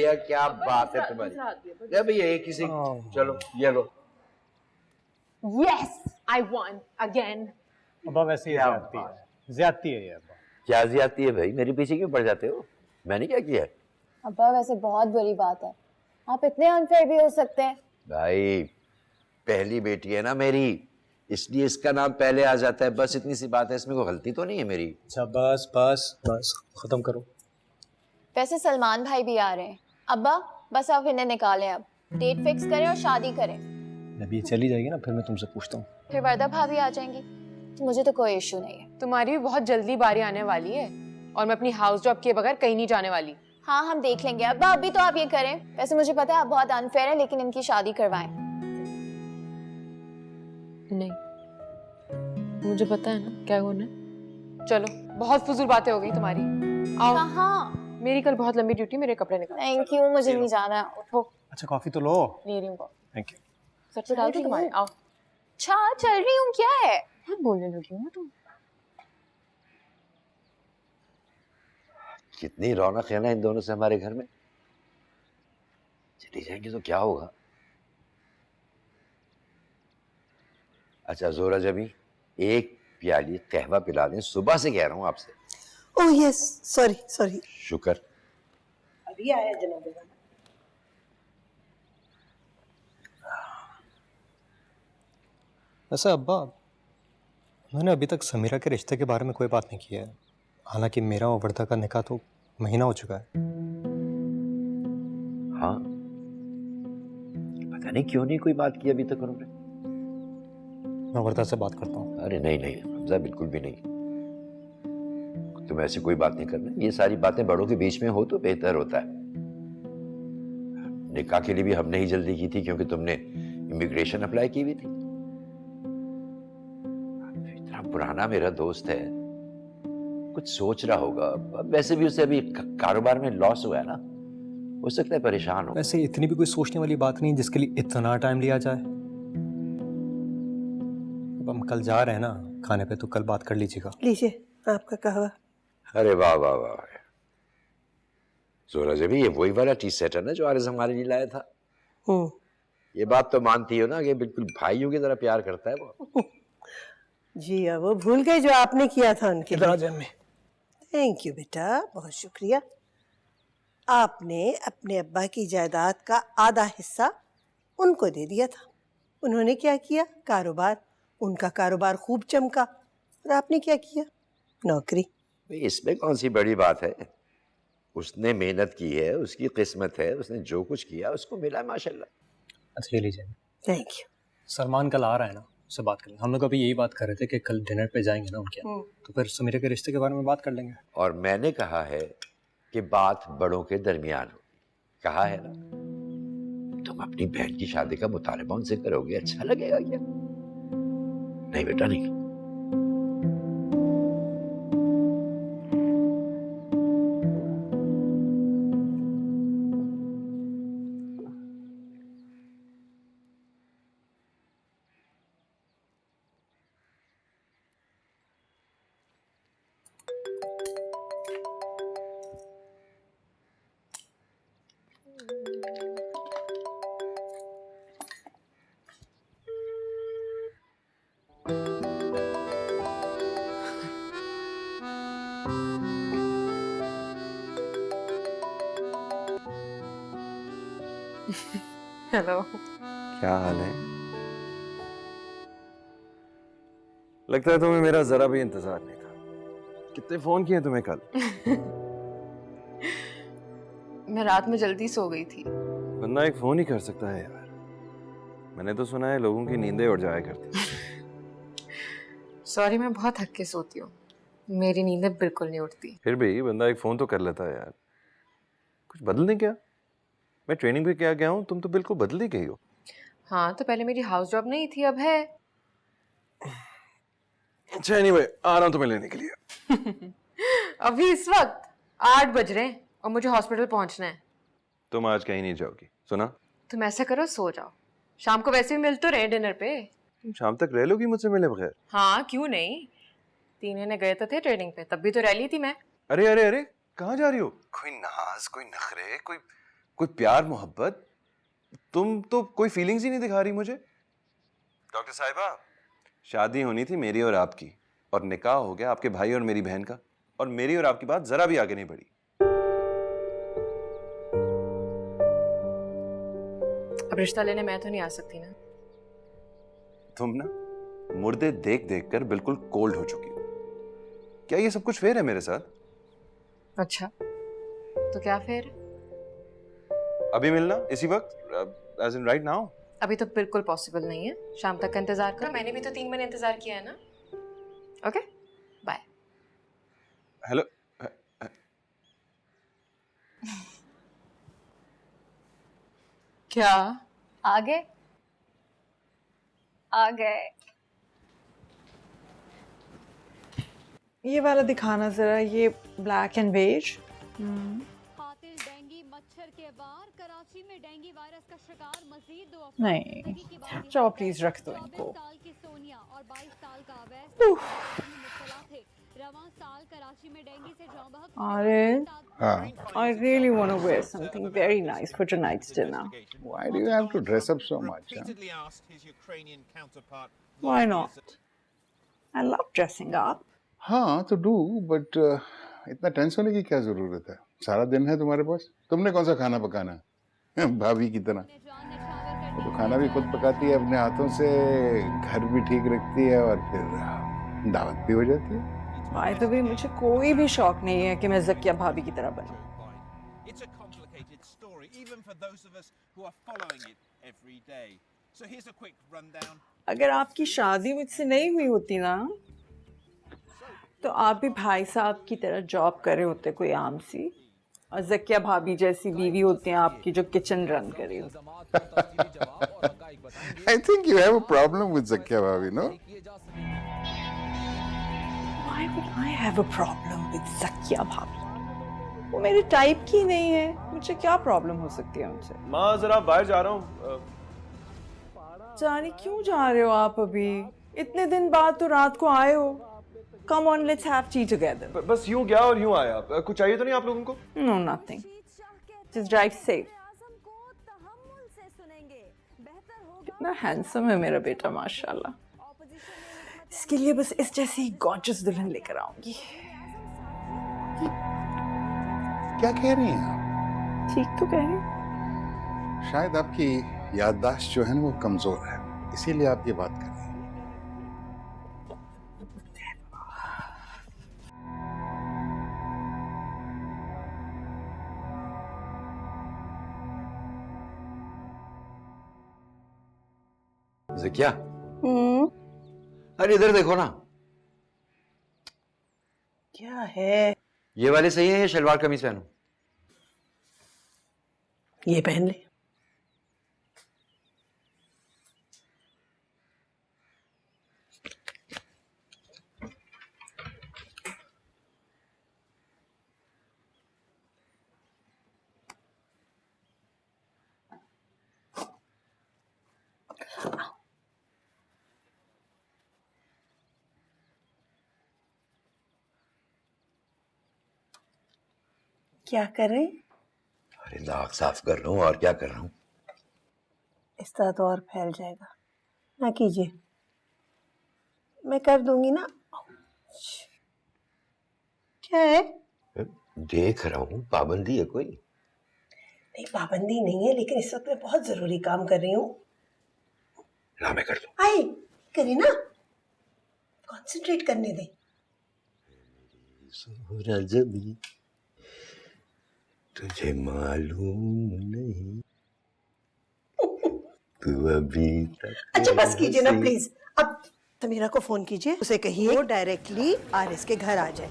भैया क्या बात है तुम्हारी। ले भैया एक किसी, चलो ये लो। Yes, I won again. अब्बा वैसे ये ज्यादती है ये अब्बा। क्या ज्यादती है भाई, मेरे पीछे क्यों पड़ जाते हो? मैंने क्या किया है? अब्बा वैसे बहुत बुरी बात है, आप इतने अनफेयर भी हो सकते हैं। भाई पहली बेटी है ना मेरी, इसलिए इसका नाम पहले आ जाता है, बस इतनी सी बात है, इसमें कोई गलती तो नहीं है मेरी। अच्छा बस बस बस खत्म करो। वैसे सलमान भाई भी आ रहे हैं अब्बा, बस आप इन्हें निकालें, अब डेट फिक्स करें और शादी करें। अभी चली जाएगी ना, फिर मैं तुमसे पूछता हूँ। फिर वर्दा भाभी आ जाएंगी, तो मुझे तो कोई इशू नहीं है। तुम्हारी भी बहुत जल्दी बारी आने वाली है और मैं अपनी हाउस जॉब किए बगैर कहीं नहीं जाने वाली। हाँ हम देख लेंगे अब्बा, अभी तो आप ये करें। वैसे मुझे पता है आप बहुत अनफेयर है, लेकिन इनकी शादी करवाएं। नहीं, मुझे पता है ना क्या होना है। चलो बहुत फजूल बातें हो गई तुम्हारी। आओ। कहाँ? मेरी कल बहुत लंबी ड्यूटी, मेरे कपड़े निकाल। थैंक यू, मुझे नहीं जाना। उठो। अच्छा कॉफी तो लो। ले रही हूँ। Thank you. सर पे डाल दूँ तुम्हारे? आओ। अच्छा चल रही हूँ, क्या है? बहुत बोलने लगी हो ना तुम। कितनी रौनक है ना इन दोनों से हमारे घर में, चली जाएंगे तो क्या होगा। अच्छा जोरा जबी, एक प्याली कहवा पिला दें, सुबह से कह रहा हूँ आपसे। Oh yes, sorry sorry. शुक्र। अभी आया जनाब। वैसे अब्बा मैंने अभी तक समीरा के रिश्ते के बारे में कोई बात नहीं की है, हालांकि मेरा और वर्दा का निकाह तो महीना हो चुका है। हाँ, पता नहीं क्यों नहीं कोई बात की अभी तक उन्होंने। मैं वर्दा से बात करता हूँ। अरे नहीं नहीं हमजा, बिल्कुल भी नहीं, तुम ऐसी कोई बात नहीं करना। ये सारी बातें बड़ों के बीच में हो तो बेहतर होता है। निकाह के लिए भी हमने ही जल्दी की थी क्योंकि तुमने इमिग्रेशन अप्लाई की हुई थी। इतना पुराना मेरा दोस्त है, कुछ सोच रहा होगा। वैसे भी उसे अभी कारोबार में लॉस हुआ है ना, हो सकता है परेशान हो। वैसे इतनी भी कोई सोचने वाली बात नहीं जिसके लिए इतना टाइम लिया जाए। अब हम कल जा रहे हैं ना खाने पे, तो कल बात कर लीजिएगा। लीजिए आपका कहवा। अरे अरे वाह वाह वाह, जोरा जबी ये वही वाला टी सेट है ना जो आरिज़ हमारे लिए लाया था। ये बात तो मानती हो ना कि बिल्कुल भाइयों की तरह प्यार करता है वो। जी अब वो भूल गए जो आपने किया था उनके लिए। में थैंक यू बेटा, बहुत शुक्रिया। आपने अपने अब्बा की जायदाद का आधा हिस्सा उनको दे दिया था। उन्होंने क्या किया? कारोबार। उनका कारोबार खूब चमका और आपने क्या किया? नौकरी। भाई इसमें कौन सी बड़ी बात है, उसने मेहनत की है, उसकी किस्मत है, उसने जो कुछ किया उसको मिला माशाल्लाह। अच्छा ये लीजिए। Thank you. सलमान कल आ रहा है ना, उससे बात करेंगे। हम लोग अभी यही बात कर रहे थे कि कल डिनर पे जाएंगे ना उनके यहाँ, तो फिर समीरा के रिश्ते के बारे में बात कर लेंगे। और मैंने कहा है कि बात बड़ों के दरमियान हो, कहा है ना। तुम अपनी बहन की शादी का मुतालबा उनसे करोगे, अच्छा लगेगा क्या? नहीं बेटा नहीं। हेलो। क्या हाल है? लगता है तुम्हें मेरा जरा भी इंतजार नहीं था। कितने फोन किए तुम्हें कल? मैं रात में जल्दी सो गई थी। बंदा एक फोन ही कर सकता है यार। मैंने तो सुना है लोगों की नींदें उड़ जाया करती। सॉरी, मैं बहुत थक के सोती हूँ, मेरी नींदें बिल्कुल नहीं उठती। फिर भी बंदा एक फोन तो कर लेता है यार। कुछ बदल नहीं क्या? मैं ट्रेनिंग पे क्या गया हूँ, तुम तो बिल्कुल बदल ही गई हो। हाँ तो पहले मेरी हाउस जॉब नहीं थी, अब है। अच्छा एनीवे, आ रहा हूँ तुम्हें लेने के लिए। अभी इस वक्त 8 बज रहे हैं और मुझे हॉस्पिटल पहुंचना है। तुम आज कहीं नहीं जाओगी, सुना? तुम ऐसा करो, सो जाओ, शाम को वैसे भी मिल तो रहे डिनर पे। तुम शाम तक रह लोगी मुझसे मिले बगैर? हाँ क्यों नहीं, 3 महीने गए तो थे ट्रेनिंग पे, तब भी तो रह ली थी मैं। अरे अरे अरे, कहाँ जा रही हो? कोई नाज, कोई नखरे, कोई कोई प्यार मोहब्बत? तुम तो कोई फीलिंग्स ही नहीं दिखा रही मुझे। डॉक्टर साहिबा, शादी होनी थी मेरी और आपकी, और निकाह हो गया आपके भाई और मेरी बहन का, और मेरी और आपकी बात जरा भी आगे नहीं बढ़ी। अब रिश्ता लेने मैं तो नहीं आ सकती ना। तुम ना मुर्दे देख देख कर बिल्कुल कोल्ड हो चुकी हो। क्या ये सब कुछ फेयर है मेरे साथ? अच्छा, तो क्या फिर? अभी मिलना इसी वक्त, एज इन राइट नाउ? अभी तो बिल्कुल पॉसिबल नहीं है। शाम तक का इंतजार करो। मैंने भी तो 3 महीने इंतजार किया है ना। Okay, bye. हेलो। क्या? आ गए? आ गए। ये वाला दिखाना जरा, ये ब्लैक एंड बेज। कातिल डेंगू मच्छर के वार, कराची में डेंगू वायरस का शिकार मजीद 2 अफराद। नहीं, चलो प्लीज रख दो इनको। 24 साल की सोनिया और 22 साल का अवैस मुब्तला थे। रवां साल कराची में डेंगू से जाँ बहक Arif, I really want to wear something very nice for tonight's dinner. Why do you have to dress up so much? Huh? Repeatedly asked his Ukrainian counterpart. Why not? I love dressing up. हाँ तो do, but इतना tense होने की क्या जरूरत है? सारा दिन है तुम्हारे पास। तुमने कौन सा खाना पकाना है? भाभी की तरह। तो खाना भी खुद पकाती है अपने हाथों से, घर भी ठीक रखती है, और फिर दावत भी हो जाती है। By the way, मुझे कोई भी शौक नहीं है कि मैं ज़किया भाभी की तरह बनूं। It's a complicated story, even for those of us who are following it every day. So here's a quick rundown. अगर आपकी शादी मुझसे नहीं हुई होती ना, तो आप भी भाई साहब की तरह जॉब कर रहे होते कोई आम सी, और ज़किया भाभी जैसी बीवी होती हैं आपकी जो किचन रन कर रही होती। I think you have a problem with Zakia भाभी, no? Why would I have a problem with Zakia भाभी? वो मेरे टाइप की नहीं है, मुझे क्या प्रॉब्लम हो सकती है उनसे? माँ जरा बाहर जा रहा हूँ। जाने क्यों जा रहे हो आप अभी? इतने दिन बाद तो रात को आए हो। Come on, let's have tea together. बस यूं गया और यूं आया। कुछ चाहिए तो नहीं आप लोगों को? No, nothing. Just drive safe. कितना हैंडसम है मेरा बेटा, माशाल्लाह। इसके लिए बस इस जैसी गॉर्जियस दुल्हन लेकर आऊंगी। क्या कह रही हैं आप? ठीक तो कह रही हूँ। शायद आपकी याददाश्त जो है ना वो कमजोर है, इसीलिए आप ये बात कर रही हैं। ज़किया, अरे इधर देखो ना। क्या है? ये वाले सही है या शलवार कमीज पहनूं? ये पहन ले। क्या कर रहे हैं? अरे नाक साफ कर रहा हूँ, और क्या कर रहा हूँ? इस तरह तो और फैल जाएगा, ना कीजिए, मैं कर दूंगी ना। क्या है? देख रहा हूँ, पाबंदी है कोई? नहीं, पाबंदी नहीं है, लेकिन इस वक्त मैं बहुत जरूरी काम कर रही हूँ। ना मैं कर दूँ। आई करिए ना, कंसंट्रेट करने दे। जबी तुझे मालूम नहीं, तू अभी तक। अच्छा बस कीजिए ना प्लीज। अब समीरा को फोन कीजिए, उसे कहिए वो डायरेक्टली आरिस के घर आ जाए।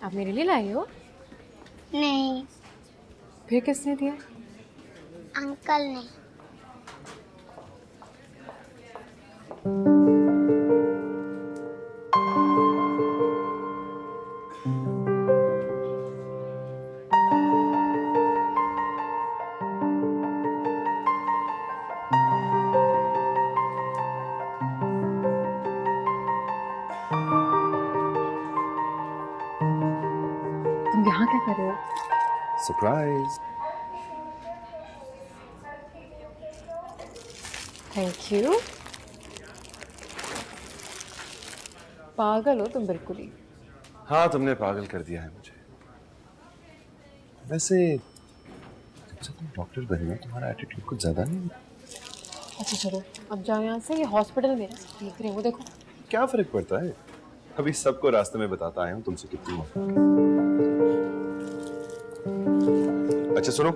आप मेरे लिए लाई हो? नहीं, फिर किसने दिया? अंकल ने। तुम यहाँ क्या कर रहे हो? सरप्राइज। Thank you. पागल हो तुम बिल्कुल ही। हाँ, तुमने पागल कर दिया है मुझे। वैसे जब से तुम डॉक्टर बनी हो तुम्हारा एटीट्यूड कुछ ज्यादा नहीं है? अच्छा चलो अब जाओ यहाँ से, ये हॉस्पिटल में देख रही हूँ, देखो। क्या फर्क पड़ता है, अभी सबको रास्ते में बताता आया हूँ तुमसे कितनी मोहब्बत। अच्छा सुनो,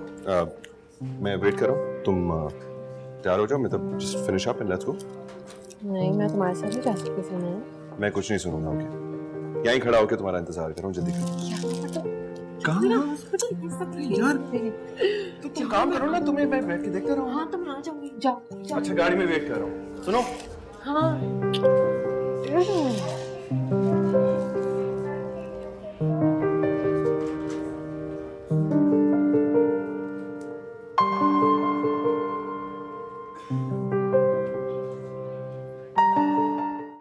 मैं वेट कर रहा हूँ, तुम तैयार हो जाओ, मैं तब just finish up and let's go. नहीं, मैं तुम्हारे साथ नहीं जा सकती सुनो। मैं कुछ नहीं सुनूंगा, ओके? यहीं खड़ा होकर तुम्हारा इंतजार कर रहा हूँ, जल्दी करो। कहाँ यार, तुम काम करो ना, तुम्हें मैं बैठ के देखता रहूँ। हाँ तो मैं आ जाऊंगी, जाओ। अच्छा गाड़ी में वेट कर रहा हूँ, सुनो। हाँ